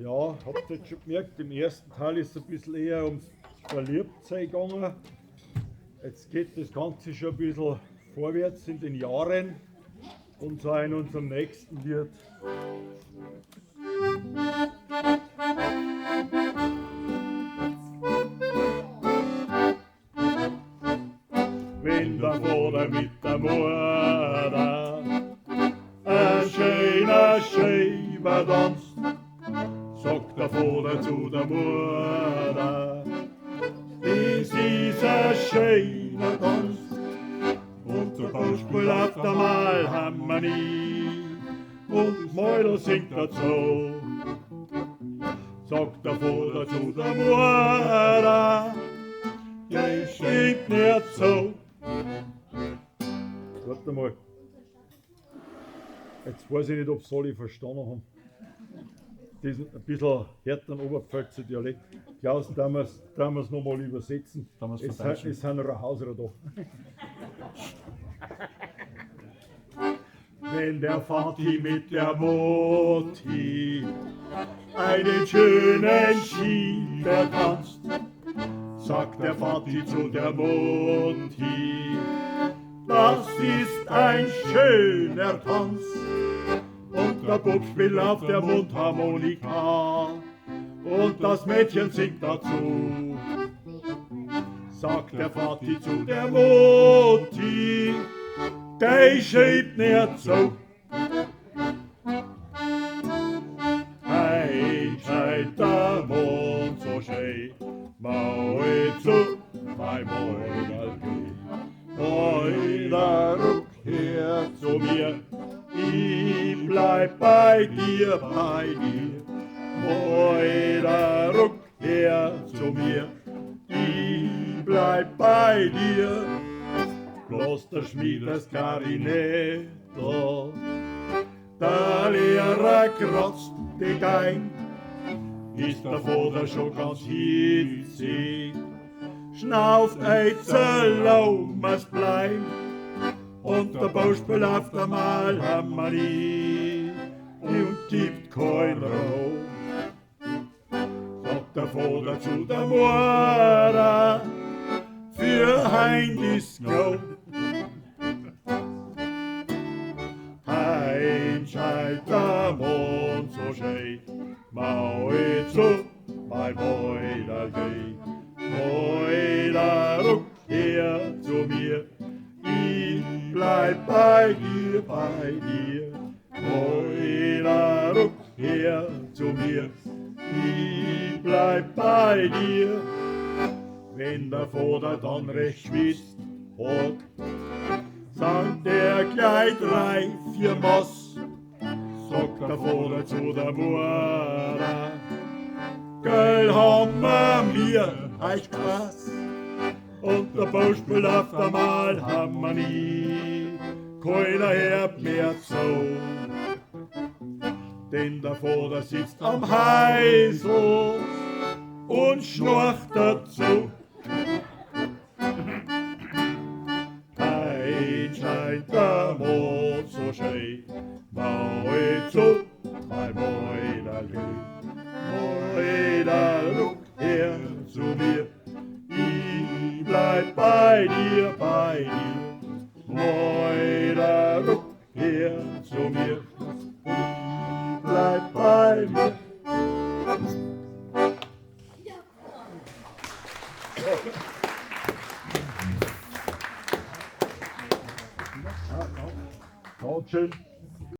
Ja, habt ihr jetzt schon gemerkt, im ersten Teil ist es ein bisschen eher ums Verliebtsein gegangen. Jetzt geht das Ganze schon ein bisschen vorwärts in den Jahren und zwar in unserem nächsten Lied. Wenn der Vater mit der Mutter ein schöner Schäber tanzt, sagt der Vater zu der Mutter, das ist ein schöner Tanz. Und der Bauspiel auf der Malharmonie und Mädel singt dazu. Sagt der Vater zu der Mutter, ja, stimmt nicht so. Warte mal. Jetzt weiß ich nicht, ob es alle verstanden haben. Diesen ein bisschen härteren Oberpfälzer Dialekt. Klaus, da muss es nochmal übersetzen. Es sind Hauser da. Wenn der Vati mit der Mutti einen schönen Schieber tanzt, sagt der Vati zu der Mutti, das ist ein schöner Tanz. Und der Bub spielt auf der Mundharmonika und das Mädchen singt dazu. Sagt der Vati zu der Mutti, der schiebt nicht so. Ein scheint der Mond so schön, Maui zu, mein Mäuler geh. Mäuler, rückkehr zu mir, ich bleib bei dir, bei dir. Mäuler, rückkehr zu mir, ich bleib bei dir. Bloß der Schmied das Klarinetto, der Lehrer kratzt die Gein, ist der Vater schon ganz hitzig, schnauft Eizelaumes Bleib und der Bauspiel auf der Malharmonie und gibt kein Rauch. Sagt der Vater zu der Mutter, für heim ist go. Heim scheint der Mond so schön, Maui zu, mein Mäuler geh. Mäuler, rückkehr zu mir, ich bleib bei dir, bei dir. Mäuler, rückkehr zu mir, ich bleib bei dir. Wenn der Vater dann recht schwitzt hat, sagt er gleich 3, 4 Mass. Sagt der Vater zu der Mutter, geil haben wir euch Spaß. Und der Bauspiel auf der Malharmonie, keiner hört mehr zu. Denn der Vater sitzt am Heisel und schnarcht dazu. Heut scheint der Mond so schön, Maui zu, mein Mäuler geh. Mäuler, rückkehr zu mir, ich bleib bei dir, bei dir. Mäuler, rückkehr zu mir, ich bleib bei dir. Schön.